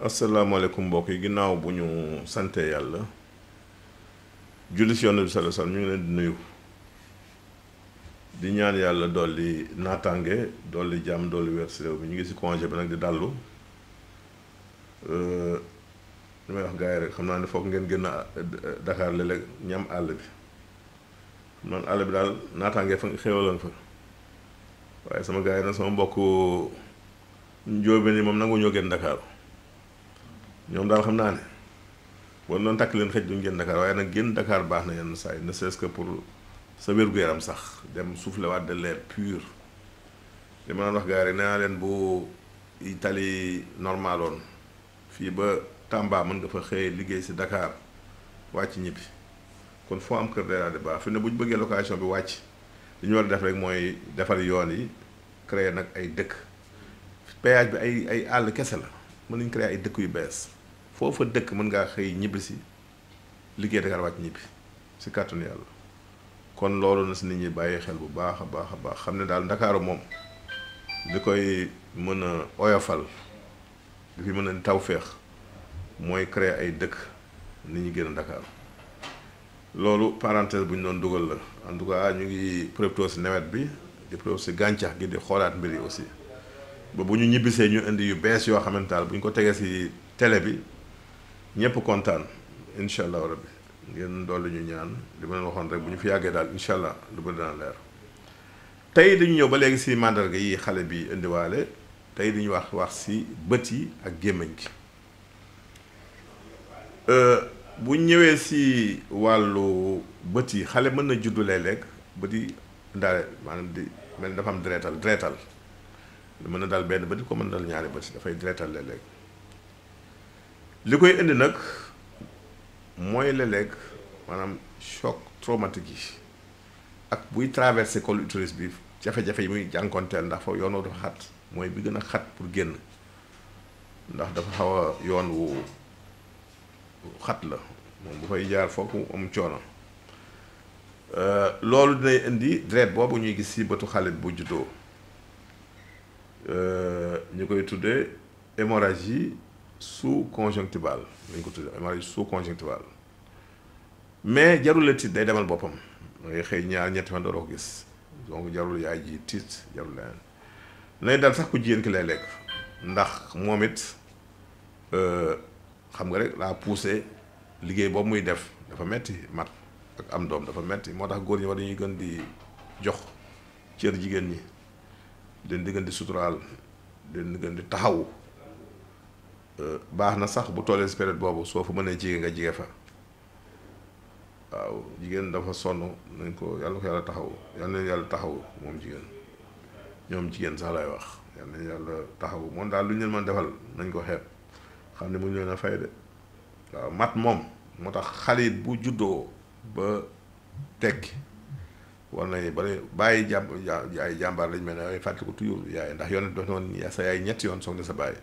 asalaamaaleykum mbokk yi ginnaaw bu ñu sante yàlla julli si Yonent bi sallallahu alayhi wasallam ñu ngi leen di nuyu di ñaan yàlla dolli naataange dolli jàmm dolli wér si réew mi ñu ngi si congé bi nag di dallu li may wax gars yi rek xam naa ne foog ngeen génn Dakar léeg-léeg ñam àll bi xam naa àll bi daal naataange fa xéwaloon fa waaye sama gars yi nag sama mbokk njóobeen yi moom nangu ñoo génn Dakar ñoom daal xam naa ne war noonu takk leen xëj duñ génn Dakar waaye nag génn Dakar baax na yenn saa yi ne serait-ce que pour sa wér-gu-yaram sax dem souffler waat de l'air pur li ma doon wax gars yi rek nee naa leen bu Italie normaloon fii ba Tamba mën nga fa xëy liggéey si Dakar wàcc ñibbi kon foo am kër day daal di baax fi ne bu ñu bëggee location bi wàcc li ñu war a def rek mooy defar yoon yi créer nag ay dëkk péage bi ay àll kese la mën nañu créer ay dëkk yu bees foofa dëkk mën ngaa xëy ñibbi si liggéey Dakar wàcc ñibbi si kàttanu yàlla kon loolu na si nit ñi bàyyi xel bu baax a baax a baax xam ne daal Ndakaaru moom li koy mën a oyofal li fi mën a tawféex mooy créer ay dëkk nit ñi génn Dakar loolu parenthèse bu ñu doon dugal la en tout cas ñu ngi préparé si nawet bi di préparé si gàncax gi di xoolaat mbir yi aussi ba bu ñu ñibbisee ñu indi yu bees yoo xamante daal bu ñu ko tegee si télé bi ñëpp kontaan incha allah rabbi ngeen dolli ñu ñaan li ma leen waxoon rek bu ñu fi yàggee daal incha allah lu bëri dana leer tey dañu ñëw ba léegi si mandarga yi xale bi indiwaale tey dañu wax si bët yi ak gémmiñ gi bu ñëwee si wàllu bët yi xale mën na juddu léeg-léeg bët yi ndaale maanaam di mel ni dafa am dreetal lu mën na dal benn bët ko mën na dal ñaari bët yi dafay dreetal léeg-léeg li koy indi nag mooy léeg-léeg maanaam choc traumatique yi ak buy traversé col utérus bi jafe-jafe yi muy jànkonteel ndax foofu yoon woo dafa xat mooy bi gën a xat pour génn ndax dafa xaw a yoon wu xat la moom bu fay jaar foog mu am coono loolu dinay indi deret boobu ñuy gis ci bëtu xale bu juddoo ñu koy tuddee hémorragie sous-conjonctivale lañ ko tuddee hémorragie sous-conjonctivale mais jarul la tiit day demal boppam ngay xëy ñaar ñetti fan doo ko gis donc jarul yaay ji tiit jarul leneen nay dal sax ku jigéen ki lay lekk ndax moom it xam nga rek laa poussé liggéey boobu muy def dafa metti mat ak am doom dafa metti moo tax góor ñi war dañuy gën di jox cër jigéen ñi leen di gën di suturaal leen di gën di taxawu baax na sax bu tollee si période boobu soo fa mënee jige nga jige fa waaw jigéen dafa sonn nañ ko yàlla ko yàlla taxaw yàlla nañ yàlla taxaw moom jigéen ñoom jigéen sax lay wax yàlla nañ yàlla taxaw moom daal lu ñu leen mën defal nañ ko xeeb xam ne mu ñu leen a fay de waaw mat moom moo tax xale bu juddoo ba tekki war nañu bàyyi ay jàmbaar lañ mel ne ay fàttaliku toujours yaay ndax yoon dox noonu sa yaay ñetti yoon soog na sa bàyyi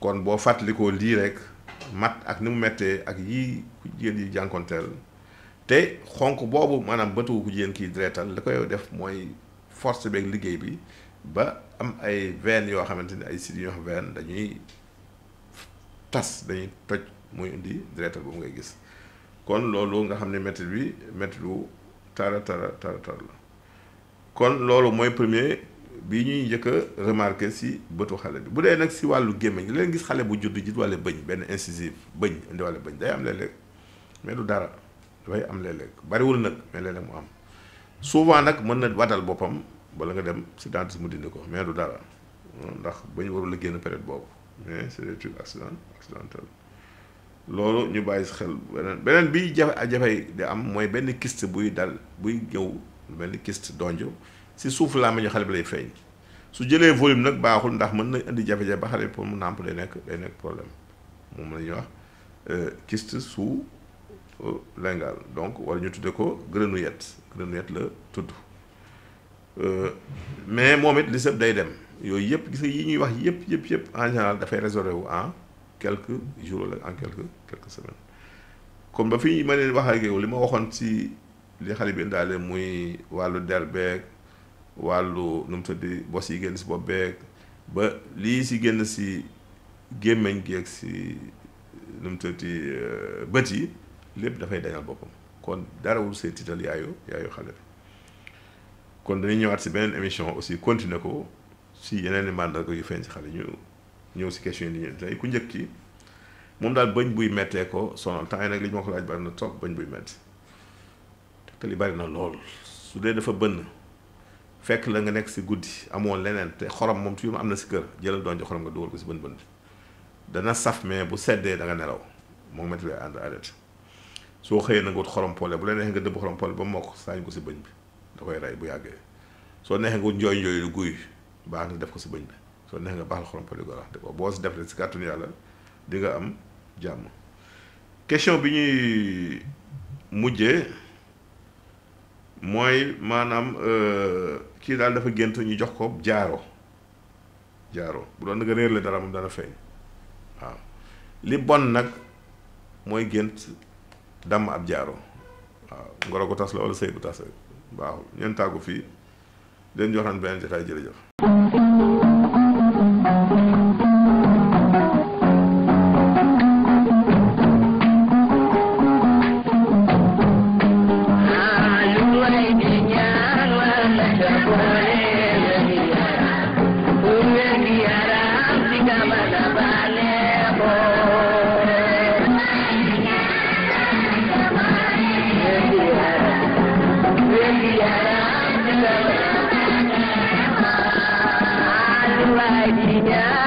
kon boo fàttalikoo lii rek mat ak ni mu mettee ak yii ku jigéen yi jànkonteel te xonk boobu maanaam bëtu ku jigéen kii dreetal li koy def mooy force beeg liggéey bi ba am ay veine yoo xamante ni ay sites yoo xam veine dañuy tas dañuy toj muy indi dreetal boobu ngay gis kon loolu nga xam ne métti bi métti lu tara la kon loolu mooy premier bi ñuy njëkk a remarqué si bëtu xale bi bu dee nag si wàllu gémmiñ leen gis xale bu judd jiitwale bëñ benn incisive bëñ indiwale bëñ day am léeg-léeg mais du dara dafay am léeg-léeg bariwul nag mais léeg-léeg mu am souvent nag mën na waddal boppam bala nga dem si dentiste mu dindi ko mais du dara ndax bëñ warul a génn période boobu mais c'est des trucs accidentel loolu ñu bàyyi si xel beneen bi jafe di am mooy benn kyste buy dal buy ñëw mel ni kyste donjo si suuf làmmiñu xale bi lay feeñ su jëlee volume nag baaxul ndax mën na indi jafe-jafe ba xale bi pour mu nàmp day nekk problème moom la ñuy wax kyste sous lingual donc wala ñu tudde ko grenouillette la tudd mais moom it li sëb day dem yooyu yëpp gis nga yi ñuy wax yëpp en général dafay résorber wu en quelques jours la en quelques semaines comme ba fi ma leen wax ak yow li ma waxoon ci li xale bi indaale muy wàllu der beeg wàllu nu mu tëddi bos yi génn si bopp beeg ba lii si génn si gémmeñ gi ak si nu mu tëddi bët yi lépp dafay dañal boppam kon darawul see tiital yaayu xale bi kon dañuy ñëwaat si beneen émission aussi continuer ko si yeneen i màndarga yu feeñ si xale ñu ñëw si question yi nii tey ku njëkk ki moom daal bëñ buy mettee ko sonal temps yi nag li ñu ma ko laaj bari na trop bëñ buy metti te li bari na lool su dee dafa bënn fekk la nga nekk si guddi amoo leneen te xorom moom toujours am na si kër jëlal doon ji xorom nga dugal ko si bën bi dana saf mais bu seddee da nga nelaw moom métti lay ànd arrêté soo xëyee na nga wut xorom pole bu la neexee nga dëbb xorom pole ba mokk saañ ko si bëñ bi da koy rey bu yàggee soo neexee nga wut njooy lu guy baax na def ko si bëñ bi soo neexee nga baax la xorom pole gu rax ko boo si def rek si kàttanu yàlla di nga am jàmm. question bi ñuy mujjee mooy maanaam kii daal dafa gént ñu jox ko jaaro bu doon nga réer la dara moom dana feeñ waaw li bon nag mooy gént damm ab jaaro waaw ngoro ko tas la wala sëy bu tas baaxul ñeen tàggu fii leen joxaan beneen jotaay jërëjëf. Yeah.